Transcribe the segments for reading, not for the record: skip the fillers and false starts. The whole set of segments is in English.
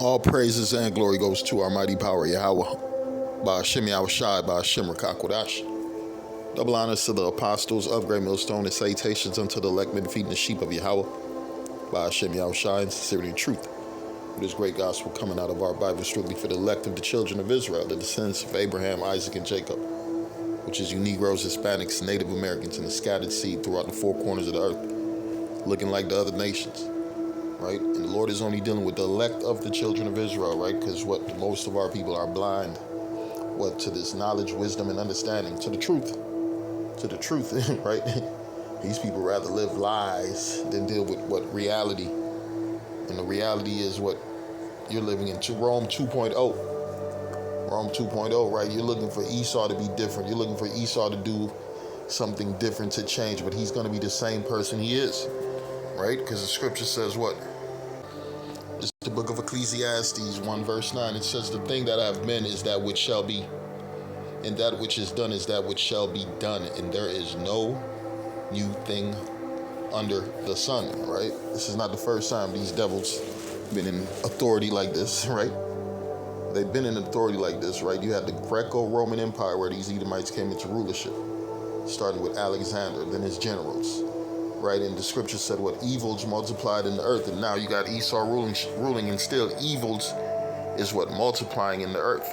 All praises and glory goes to our mighty power, Yahweh. Ba'ashem Yahushai, Ba'ashem Rakakwadash. Double honors to the apostles of Great Millstone and salutations unto the elect men feeding the sheep of Yahweh. Ba'ashem Yahushai in sincerity and truth. This great gospel coming out of our Bible strictly for the elect of the children of Israel, the descendants of Abraham, Isaac, and Jacob, which is you Negroes, Hispanics, Native Americans, and the scattered seed throughout the four corners of the earth, looking like the other nations. Right? And the Lord is only dealing with the elect of the children of Israel, right? Because most of our people are blind, to this knowledge, wisdom, and understanding, to the truth, right? These people rather live lies than deal with what reality, and the reality is what you're living into. Rome 2.0, right? You're looking for Esau to be different. You're looking for Esau to do something different, to change, but he's going to be the same person he is, right? Because the scripture says what? It's the book of Ecclesiastes 1 verse 9. It says, the thing that I've been is that which shall be, and that which is done is that which shall be done, and there is no new thing under the sun, right? This is not the first time these devils been in authority like this, right? They've been in authority like this, right? You had the Greco-Roman Empire where these Edomites came into rulership, starting with Alexander, then his generals. Right, and the scripture said what evils multiplied in the earth, and now you got Esau ruling, and still evils is what multiplying in the earth.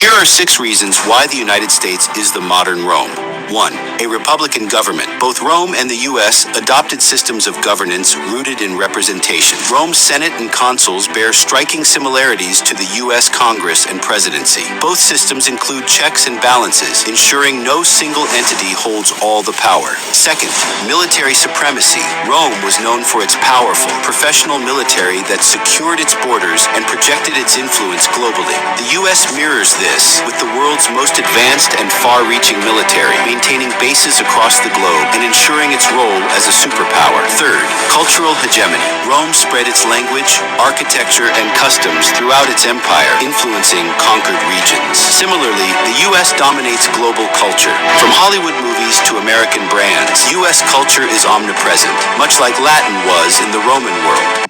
Here are 6 reasons why the United States is the modern Rome. 1. A republican government. Both Rome and the U.S. adopted systems of governance rooted in representation. Rome's Senate and consuls bear striking similarities to the U.S. Congress and presidency. Both systems include checks and balances, ensuring no single entity holds all the power. 2nd, military supremacy. Rome was known for its powerful, professional military that secured its borders and projected its influence globally. The U.S. mirrors this, with the world's most advanced and far-reaching military, maintaining bases across the globe and ensuring its role as a superpower. 3rd, cultural hegemony. Rome spread its language, architecture, and customs throughout its empire, influencing conquered regions. Similarly, the U.S. dominates global culture. From Hollywood movies to American brands, U.S. culture is omnipresent, much like Latin was in the Roman world.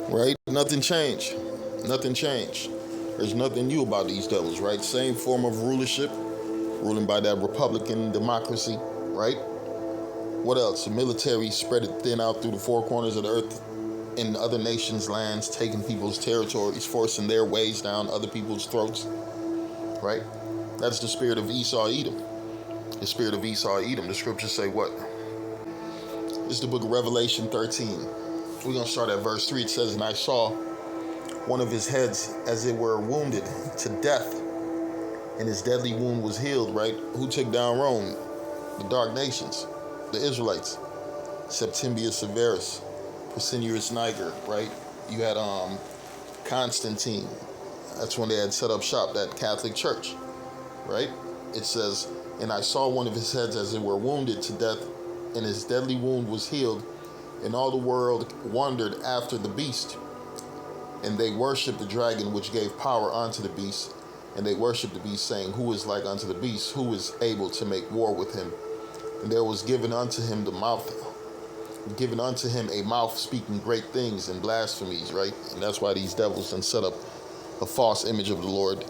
Right? Nothing changed. There's nothing new about these devils, right? Same form of rulership, ruling by that Republican democracy, right? What else? The military spread it thin out through the four corners of the earth in other nations' lands, taking people's territories, forcing their ways down other people's throats, right? That's the spirit of Esau, Edom. The spirit of Esau, Edom. The scriptures say what? This is the book of Revelation 13. We're going to start at verse 3. It says, and I saw one of his heads as it were wounded to death, and his deadly wound was healed, right? Who took down Rome? The dark nations, the Israelites. Septimius Severus, Pescennius Niger, right? You had Constantine. That's when they had set up shop, that Catholic Church, right? It says, and I saw one of his heads as it were wounded to death, and his deadly wound was healed, and all the world wondered after the beast. And they worshipped the dragon, which gave power unto the beast. And they worshipped the beast, saying, who is like unto the beast? Who is able to make war with him? And there was given unto him a mouth speaking great things and blasphemies, right? And that's why these devils done set up a false image of the Lord,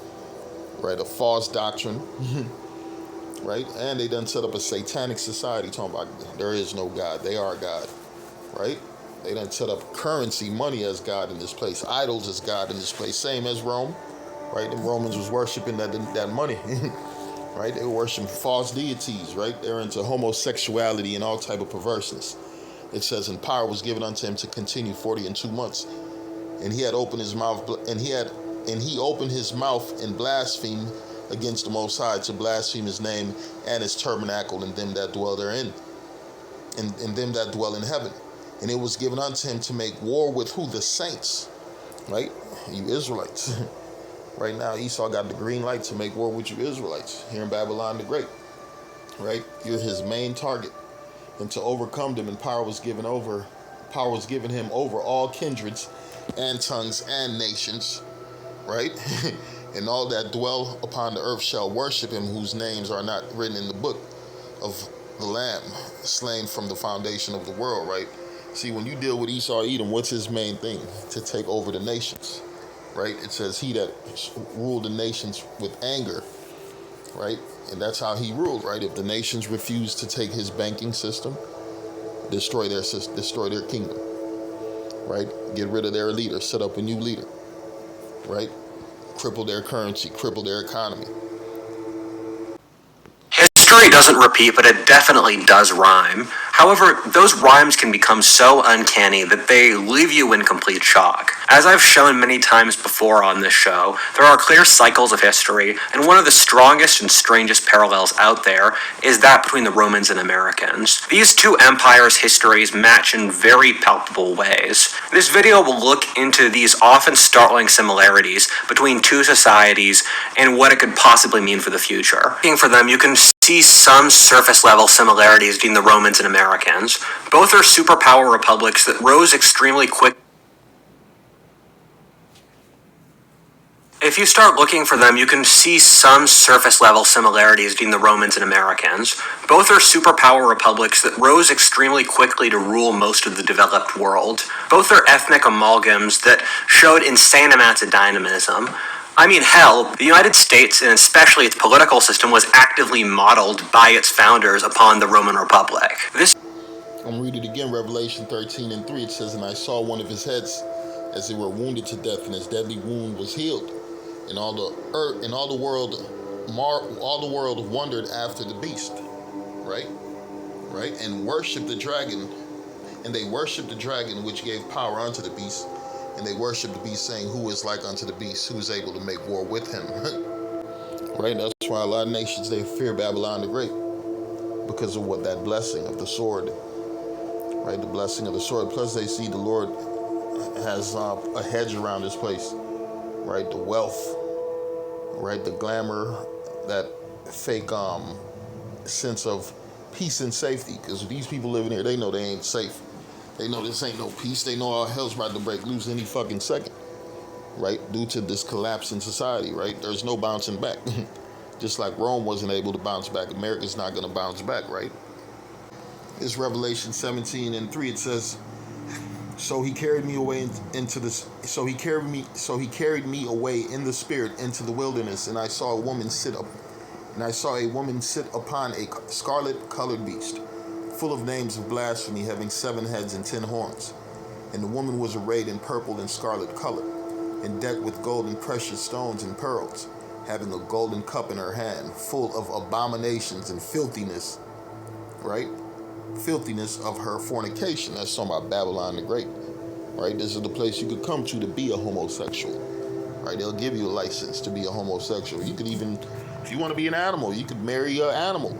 right? A false doctrine, right? And they done set up a satanic society talking about there is no God. They are God, right? They done set up currency, money as God in this place, idols as God in this place, same as Rome, right? The Romans was worshiping that money, right? They were worshiping false deities, right? They're into homosexuality and all type of perverseness. It says, and power was given unto him to continue 40 and 2 months, and he had opened his mouth, and he opened his mouth and blasphemed against the Most High, to blaspheme his name and his tabernacle and them that dwell therein, and them that dwell in heaven. And it was given unto him to make war with who? The saints, right? You Israelites. Right now, Esau got the green light to make war with you Israelites here in Babylon the Great, right? You're his main target. And to overcome them, and power was given him over all kindreds and tongues and nations, right? And all that dwell upon the earth shall worship him, whose names are not written in the book of the Lamb, slain from the foundation of the world, right? See, when you deal with Esau, Edom, what's his main thing? To take over the nations, right? It says he that ruled the nations with anger, right? And that's how he ruled, right? If the nations refused to take his banking system, destroy their system, destroy their kingdom, right? Get rid of their leader, set up a new leader, right? Cripple their currency, cripple their economy. History doesn't repeat, but it definitely does rhyme. However, those rhymes can become so uncanny that they leave you in complete shock. As I've shown many times before on this show, there are clear cycles of history, and one of the strongest and strangest parallels out there is that between the Romans and Americans. These two empires' histories match in very palpable ways. This video will look into these often startling similarities between two societies and what it could possibly mean for the future. Looking for them, you can see some surface-level similarities between the Romans and Americans. Both are superpower republics that rose extremely quick. If you start looking for them, you can see some surface-level similarities between the Romans and Americans. Both are superpower republics that rose extremely quickly to rule most of the developed world. Both are ethnic amalgams that showed insane amounts of dynamism. I mean, hell, the United States, and especially its political system, was actively modeled by its founders upon the Roman Republic. I'm reading it again, Revelation 13:3. It says, "And I saw one of his heads as they were wounded to death, and his deadly wound was healed. And all the earth and all the world wondered after the beast," right? And worshipped the dragon, and they worshipped the dragon which gave power unto the beast, and they worshipped the beast, saying, "Who is like unto the beast? Who is able to make war with him?" Right? That's why a lot of nations, they fear Babylon the Great, because of what that blessing of the sword, right? The blessing of the sword. Plus, they see the Lord has a hedge around this place, right? The wealth, right? The glamour, that fake sense of peace and safety. Because these people living here, they know they ain't safe. They know this ain't no peace. They know all hell's about to break loose any fucking second, right? Due to this collapse in society, right? There's no bouncing back. Just like Rome wasn't able to bounce back, America's not going to bounce back, right? It's Revelation 17:3. It says, So he carried me away into this. So he carried me away in the spirit into the wilderness, and I saw a woman sit upon a scarlet-colored beast, full of names of blasphemy, having 7 heads and 10 horns. And the woman was arrayed in purple and scarlet color, and decked with gold and precious stones and pearls, having a golden cup in her hand, full of abominations and filthiness, right? Filthiness of her fornication. That's talking about Babylon the Great, right? This is the place you could come to be a homosexual, right? They'll give you a license to be a homosexual. You could even, if you want to be an animal, you could marry an animal.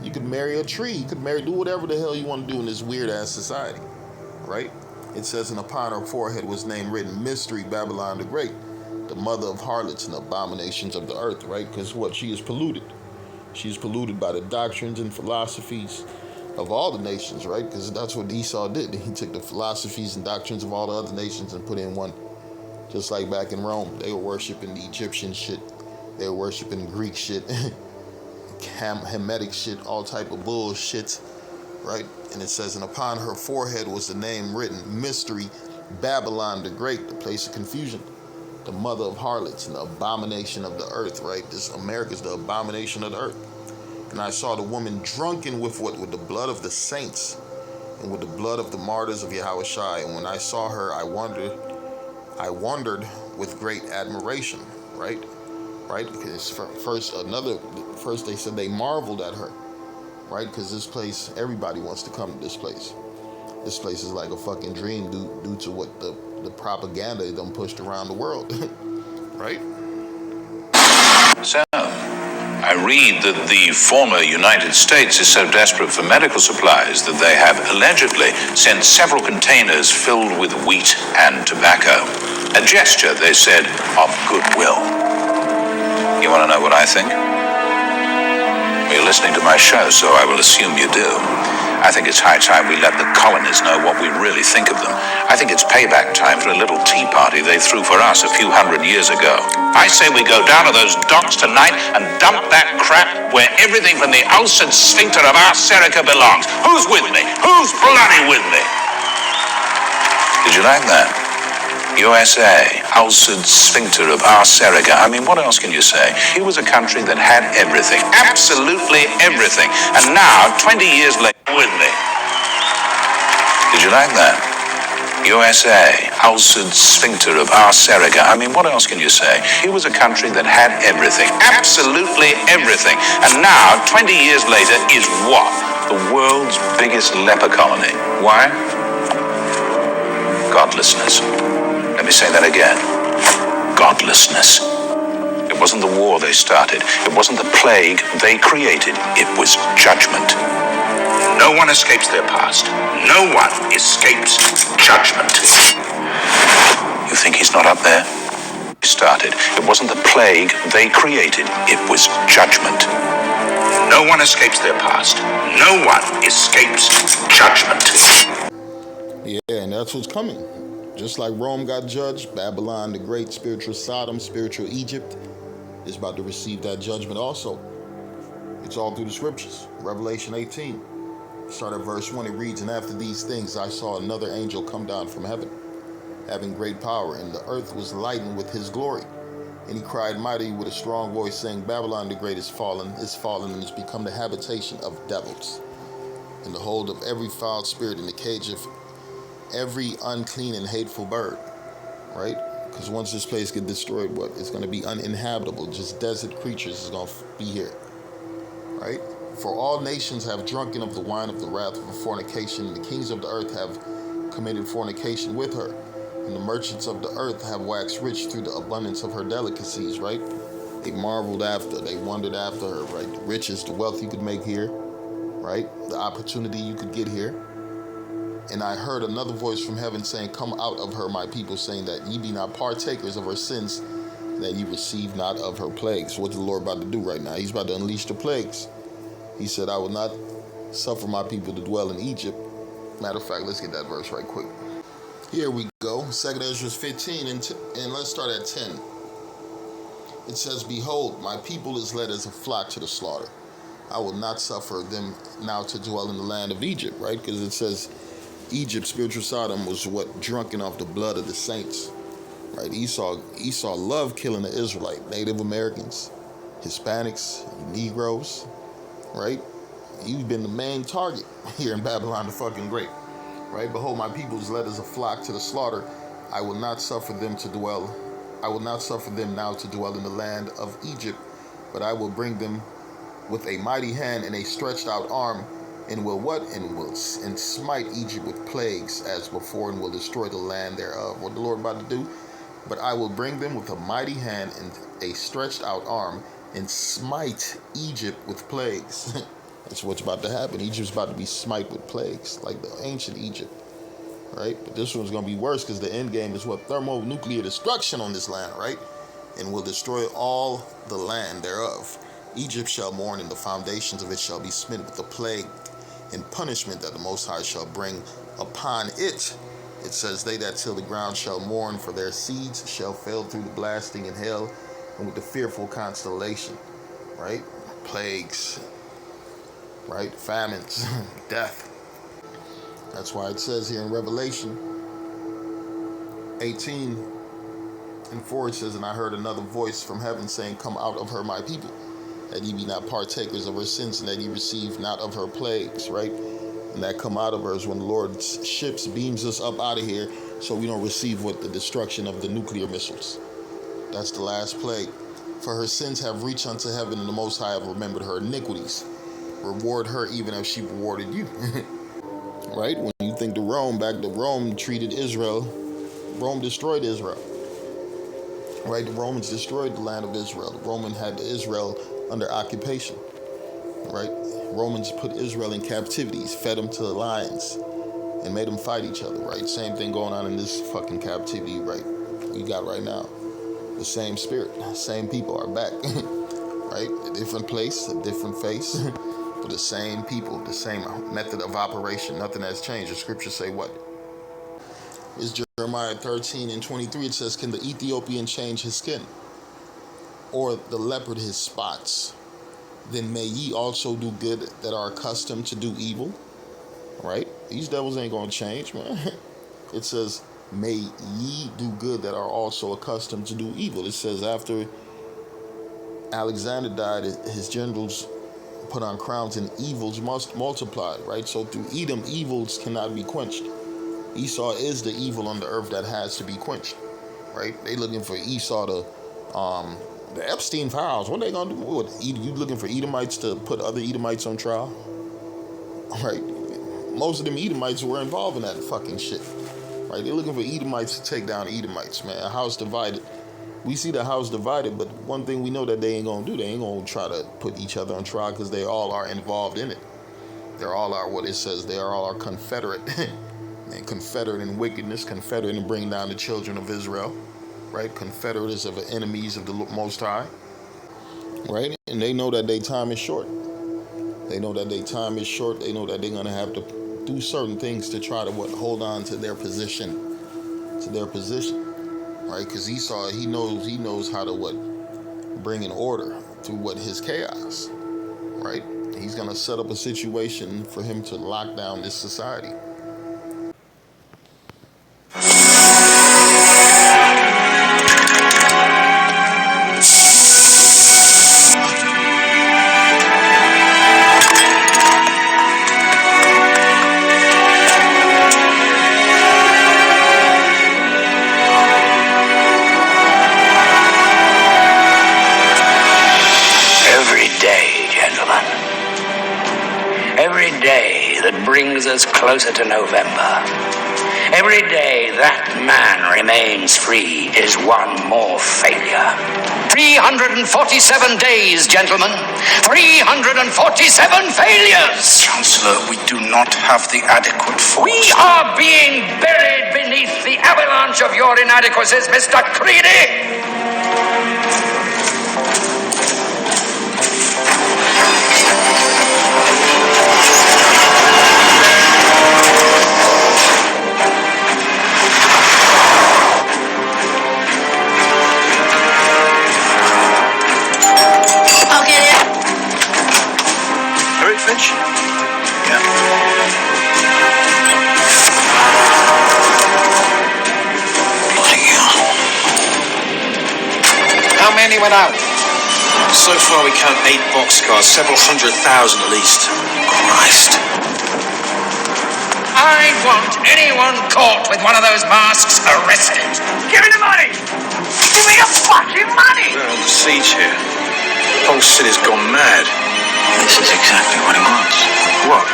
You could marry a tree. You could do whatever the hell you want to do in this weird-ass society, right? It says, and upon her forehead was name written, Mystery, Babylon the Great, the mother of harlots and abominations of the earth, right? Because what? She is polluted. She is polluted by the doctrines and philosophies of all the nations, right? Because that's what Esau did. He took the philosophies and doctrines of all the other nations and put in one. Just like back in Rome, they were worshiping the Egyptian shit. They were worshiping Greek shit, Hamitic shit, all type of bullshit, right? And it says, and upon her forehead was the name written, Mystery, Babylon the Great, the place of confusion, the mother of harlots and the abomination of the earth, right? This America's the abomination of the earth. And I saw the woman drunken with what? With the blood of the saints and with the blood of the martyrs of Yahushua. And when I saw her, I wondered with great admiration, right? Because first they said they marveled at her, right? Because this place, everybody wants to come to this place. This place is like a fucking dream due to what the propaganda they done pushed around the world, right? So, I read that the former United States is so desperate for medical supplies that they have allegedly sent several containers filled with wheat and tobacco. A gesture, they said, of goodwill. You want to know what I think? Well, you're listening to my show, so I will assume you do. I think it's high time we let the colonies know what we really think of them. I think it's payback time for a little tea party they threw for us a few hundred years ago. I say we go down to those docks tonight and dump that crap where everything from the ulcered sphincter of our Serica belongs. Who's with me? Who's bloody with me? Did you like that? USA, ulcered sphincter of Arcerica. I mean, what else can you say? It was a country that had everything, absolutely everything. And now, 20 years later, with me. Did you like that? USA, ulcered sphincter of Arcerica. I mean, what else can you say? It was a country that had everything, absolutely everything. And now, 20 years later, is what? The world's biggest leper colony. Why? Godlessness. Let me say that again. Godlessness. It wasn't the war they started. It wasn't the plague they created. It was judgment. No one escapes their past. No one escapes judgment. You think he's not up there? He started. It wasn't the plague they created. It was judgment. No one escapes their past. No one escapes judgment. Yeah, and that's what's coming. Just like Rome got judged, Babylon, the great spiritual Sodom, spiritual Egypt, is about to receive that judgment also. It's all through the scriptures. Revelation 18. Start at verse 1. It reads, "And after these things I saw another angel come down from heaven, having great power, and the earth was lightened with his glory. And he cried mightily with a strong voice, saying, Babylon the great is fallen, and is become the habitation of devils, and the hold of every foul spirit, in the cage of every unclean and hateful bird." Right? Because once this place gets destroyed, what? It's going to be uninhabitable. Just desert creatures is going to be here. Right? "For all nations have drunken of the wine of the wrath of fornication, and the kings of the earth have committed fornication with her, and the merchants of the earth have waxed rich through the abundance of her delicacies." Right? They marveled after, they wondered after her. Right? The riches, the wealth you could make here. Right? The opportunity you could get here. "And I heard another voice from heaven saying, Come out of her, my people, saying that ye be not partakers of her sins, and that ye receive not of her plagues." What's the Lord about to do right now? He's about to unleash the plagues. He said, "I will not suffer my people to dwell in Egypt." Matter of fact, let's get that verse right quick. Here we go. 2 Ezra 15, and let's start at 10. It says, "Behold, my people is led as a flock to the slaughter. I will not suffer them now to dwell in the land of Egypt," right? Because it says Egypt, spiritual Sodom, was what? Drunken off the blood of the saints. Right? Esau loved killing the Israelite, Native Americans, Hispanics, Negroes. Right? You've been the main target here in Babylon the fucking Great. Right? "Behold, my people is led as a flock to the slaughter. I will not suffer them now to dwell in the land of Egypt, but I will bring them with a mighty hand and a stretched out arm, and will what? And smite Egypt with plagues as before, and will destroy the land thereof." What the Lord about to do? "But I will bring them with a mighty hand and a stretched out arm, and smite Egypt with plagues." That's what's about to happen. Egypt's about to be smite with plagues, like the ancient Egypt. Right? But this one's going to be worse, because the end game is what? Thermonuclear destruction on this land, right? "And will destroy all the land thereof. Egypt shall mourn, and the foundations of it shall be smitten with the plague and punishment that the Most High shall bring upon it." It says, "They that till the ground shall mourn, for their seeds shall fail through the blasting and hail, and with the fearful constellation." Right? Plagues. Right? Famines. Death. That's why it says here in Revelation 18:4, it says, "And I heard another voice from heaven saying, Come out of her, my people, that ye be not partakers of her sins, and that ye receive not of her plagues." Right? And that come out of her is when the Lord's ships beams us up out of here, so we don't receive what? The destruction of the nuclear missiles. That's the last plague. "For her sins have reached unto heaven, and the Most High have remembered her iniquities. Reward her even as she rewarded you." Right? When you think to Rome, back to Rome treated Israel, Rome destroyed Israel. Right? The Romans destroyed the land of Israel. The Roman had Israel under occupation. Right? Romans put Israel in captivities, fed them to the lions, and made them fight each other. Right? Same thing going on in this fucking captivity, right? We got right now. The same spirit, same people are back. Right? A different place, a different face, but the same people, the same method of operation. Nothing has changed. The scriptures say what? It's Jeremiah 13:23. It says, "Can the Ethiopian change his skin, or the leopard his spots? Then may ye also do good that are accustomed to do evil." Right? These devils ain't gonna change, man. It says, may ye do good that are also accustomed to do evil. It says after Alexander died, his generals put on crowns and evils must multiply, right? So through Edom, evils cannot be quenched. Esau is the evil on the earth that has to be quenched, right? They looking for Esau to, the Epstein files. What are they gonna do? What, you looking for Edomites to put other Edomites on trial, right? Most of them Edomites were involved in that fucking shit, right? They're looking for Edomites to take down Edomites, man. A house divided. We see the house divided, but one thing we know that they ain't gonna do, they ain't gonna try to put each other on trial because they all are involved in it. They're all our, what it says, they are all our confederate. And confederate in wickedness, confederate in bringing down the children of Israel, right? Confederates of enemies of the Most High, right? And they know that their time is short. They know that their time is short. They know that they're gonna have to do certain things to try to hold on to their position, right? Because Esau, he knows how to bring an order through his chaos, right? He's gonna set up a situation for him to lock down this society. Every day that brings us closer to November, every day that man remains free is one more failure. 347 days, gentlemen. 347 failures. Chancellor, we do not have the adequate force. We are being buried beneath the avalanche of your inadequacies, Mr. Creedy. Went out. So far we count 8 boxcars, several 100,000 at least. Christ. I want anyone caught with one of those masks arrested. Give me the money! Give me the fucking money! We're under siege here. The whole city's gone mad. This is exactly what he wants. What?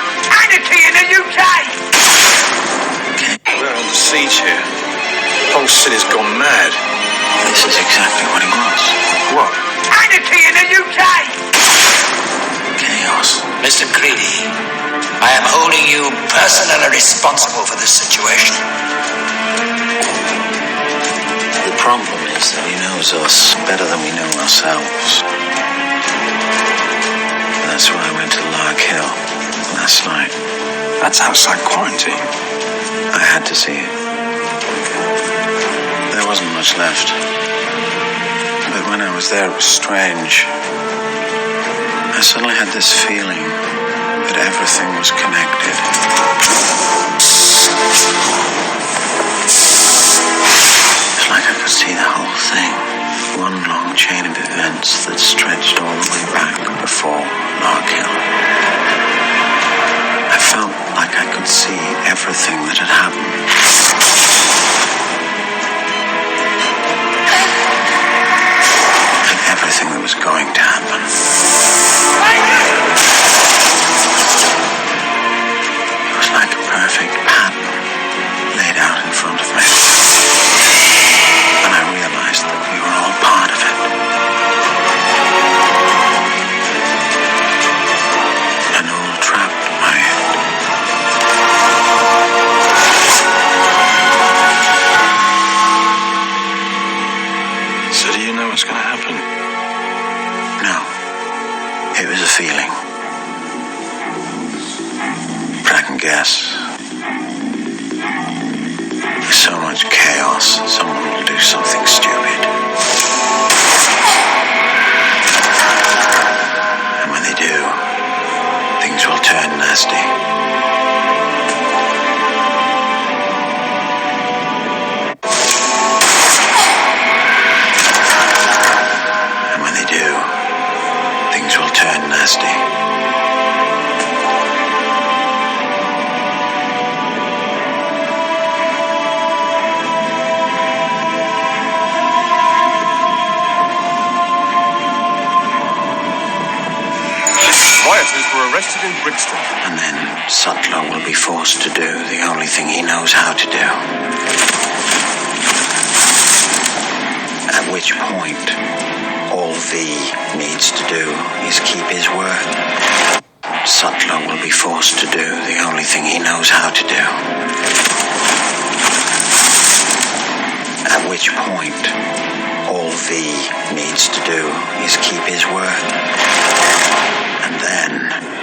Anarchy in the UK! We're under siege here. The whole city's gone mad. This is exactly what he wants. What? Anarchy in the UK! Chaos. Mr. Creedy, I am holding you personally responsible for this situation. The problem is that he knows us better than we know ourselves. That's why I went to Lark Hill last night. That's outside quarantine. I had to see it. There wasn't much left. But when I was there, it was strange. I suddenly had this feeling that everything was connected. It's like I could see the whole thing. One long chain of events that stretched all the way back before Lark Hill. I felt like I could see everything that had happened. Everything that was going to happen. It was like a perfect pattern laid out in front of me. And I realized that we were all part of it. An old trap, my end. arrested in Brixton. And then Sutler will be forced to do the only thing he knows how to do. At which point, all V needs to do is keep his word. Sutler will be forced to do the only thing he knows how to do. At which point, all V needs to do is keep his word. And then...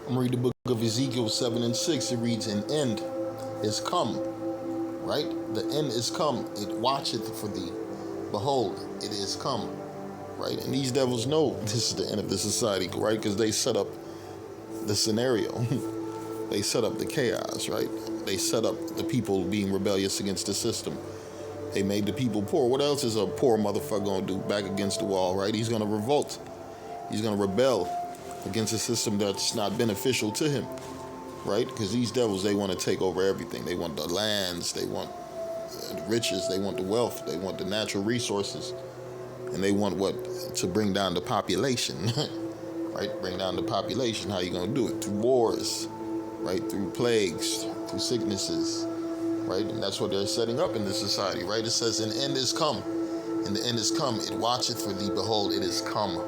Read the book of Ezekiel 7 and 6. It reads, an end is come, right? The end is come. It watcheth for thee. Behold, it is come, right? And these devils know this is the end of the society, right? Because they set up the scenario. They set up the chaos, right? They set up the people being rebellious against the system. They made the people poor. What else is a poor motherfucker gonna do? Back against the wall, right? He's gonna revolt. He's gonna rebel against a system that's not beneficial to him, right? Because these devils, they want to take over everything. They want the lands, they want the riches, they want the wealth, they want the natural resources, and they want what? To bring down the population, right? Bring down the population. How you gonna do it? Through wars, right? Through plagues, through sicknesses, right? And that's what they're setting up in this society, right? It says, an end is come, and the end is come. It watcheth for thee. Behold, it is come.